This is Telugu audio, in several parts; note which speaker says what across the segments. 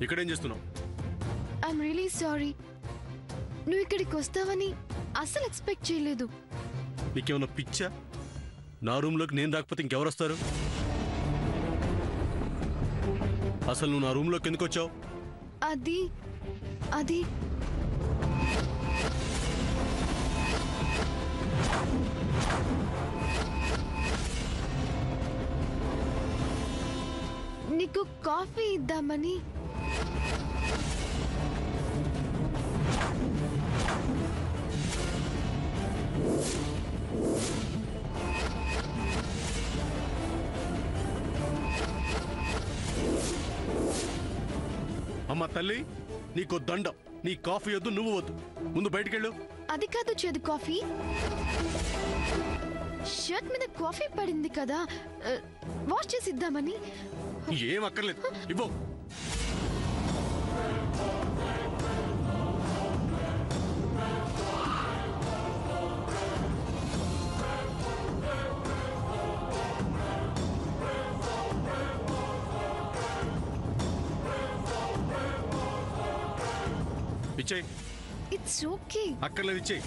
Speaker 1: ఇక్కడేం చేస్తున్నావు?
Speaker 2: I'm really sorry. నువ్వు ఇక్కడికి వస్తావని అసలు ఎక్స్పెక్ట్ చేయలేదు.
Speaker 1: నీకేమన్నా పిచ్చా? నా రూమ్లోకి నేను రాకపోతే ఇంకెవరు వస్తారు? అసలు నువ్వు నా రూమ్లోకి ఎందుకు వచ్చావు?
Speaker 2: అది అది నీకు కాఫీ ఇద్దామని.
Speaker 1: అమ్మ తల్లి, నీకో దండం. నీ కాఫీ వద్దు, నువ్వు వద్దు. ముందు బయటికెళ్ళు.
Speaker 2: అది కాదు చేదు, కాఫీ. షర్ట్ మీద కాఫీ పడింది కదా, వాష్ చేసి ఇద్దామని.
Speaker 1: ఏం అక్కర్లేదు, ఇవ్వు. ఇచ్చేయి.
Speaker 2: It's okay.
Speaker 1: అక్కర్లేదు, ఇచ్చేయి.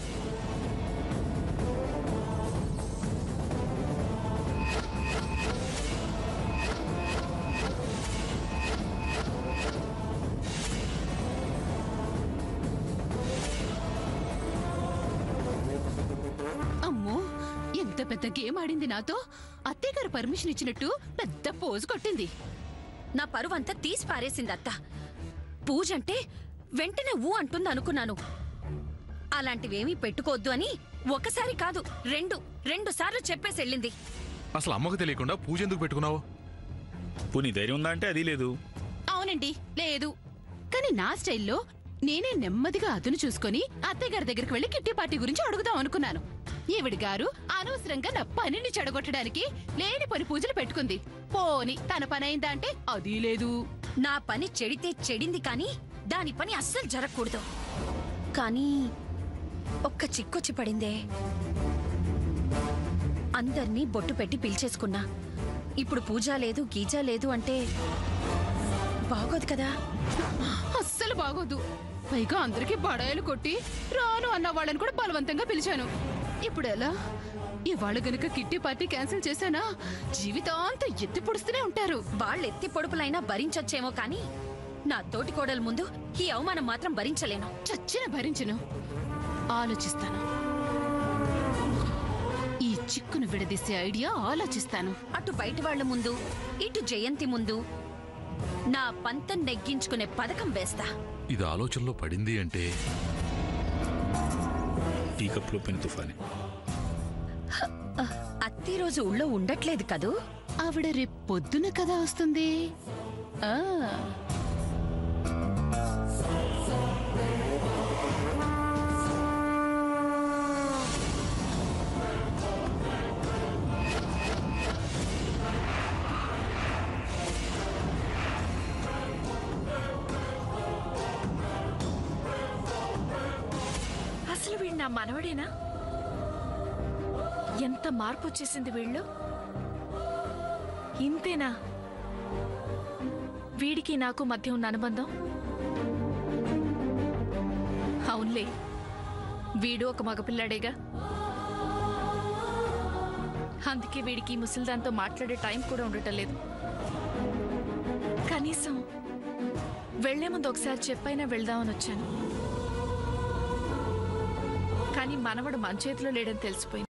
Speaker 3: అమ్మో, ఎంత పెద్ద గేమ్ ఆడింది నాతో. అత్తయ్య గారు పర్మిషన్ ఇచ్చినట్టు పెద్ద పోజు కొట్టింది.
Speaker 4: నా పరువంతా తీసి పారేసింది అత్త. పూజ అంటే వెంటనే ఊ అంటుంది అనుకున్నాను. అలాంటివేమీ పెట్టుకోవద్దు అని ఒకసారి కాదు, రెండు సార్లు చెప్పేసి వెళ్ళింది.
Speaker 5: అసలు అమ్మకు తెలియకుండా పూజ ఎందుకు పెట్టుకున్నావు?
Speaker 6: పోనీ ధైర్యం ఉందా అంటే అది లేదు.
Speaker 3: అవునండి, లేదు. కానీ నా స్టైల్లో నేనే నెమ్మదిగా అతను చూసుకుని అత్తయ్య గారి దగ్గరికి వెళ్లి కిట్టి పార్టీ గురించి అడుగుదాం అనుకున్నాను. ఈవిడ గారు అనవసరంగా నా పనిని చెడగొట్టడానికి లేని పని పూజలు పెట్టుకుంది. పోని తన పని అయిందా అంటే అది లేదు.
Speaker 4: నా పని చెడితే చెడింది, కానీ దాని పని అస్సలు జరగకూడదు. కానీ ఒక్క చిక్కొచ్చి పడిందే. అందర్నీ బొట్టు పెట్టి పిలిచేసుకున్నా. ఇప్పుడు పూజ లేదు, గీజా లేదు అంటే బాగోదు కదా.
Speaker 3: అస్సలు బాగోదు. పైగా అందరికీ బడాయిలు కొట్టి రాను అన్న వాళ్ళని కూడా బలవంతంగా పిలిచాను. ఇప్పుడు ఎలా? ఇవాళ గనుక కిట్టి పార్టీ క్యాన్సిల్ చేశానా, జీవితాంతం ఎత్తి పొడుస్తూనే ఉంటారు.
Speaker 4: వాళ్ళు ఎత్తి పొడుపులైనా భరించొచ్చేమో, కానీ నా తోటి కోడల ముందు ఈ అవమానం మాత్రం భరించలేను.
Speaker 3: చచ్చిన భరించను. ఆలోచిస్తాను. ఈ చిక్కును విడదీసే ఐడియా ఆలోచిస్తాను.
Speaker 4: అటు బయట వాళ్ల ముందు, ఇటు జయంతి ముందు నా పంతం నెగ్గించుకునే పథకం వేస్తా.
Speaker 5: ఇది ఆలోచనలో పడింది అంటే
Speaker 6: టీ కప్లో పెను తుఫాని.
Speaker 4: అత్తి రోజు ఊళ్ళో ఉండట్లేదు కదూ?
Speaker 3: ఆవిడ రేపు పొద్దున కదా వస్తుంది.
Speaker 7: అసలు వీడు నా మనవడేనా? ఎంత మార్పు వచ్చేసింది వీళ్ళు. ఇంతేనా వీడికి నాకు మధ్య ఉన్న అనుబంధం? అవునులే, వీడు ఒక మగపిల్లాడేగా. అందుకే వీడికి ముసలిదాంతో మాట్లాడే టైం కూడా ఉండటం లేదు. కనీసం వెళ్లే ముందు ఒకసారి చెప్పైనా వెళ్దామని వచ్చాను. కానీ మనవడు మన చేతిలో లేడని తెలిసిపోయింది.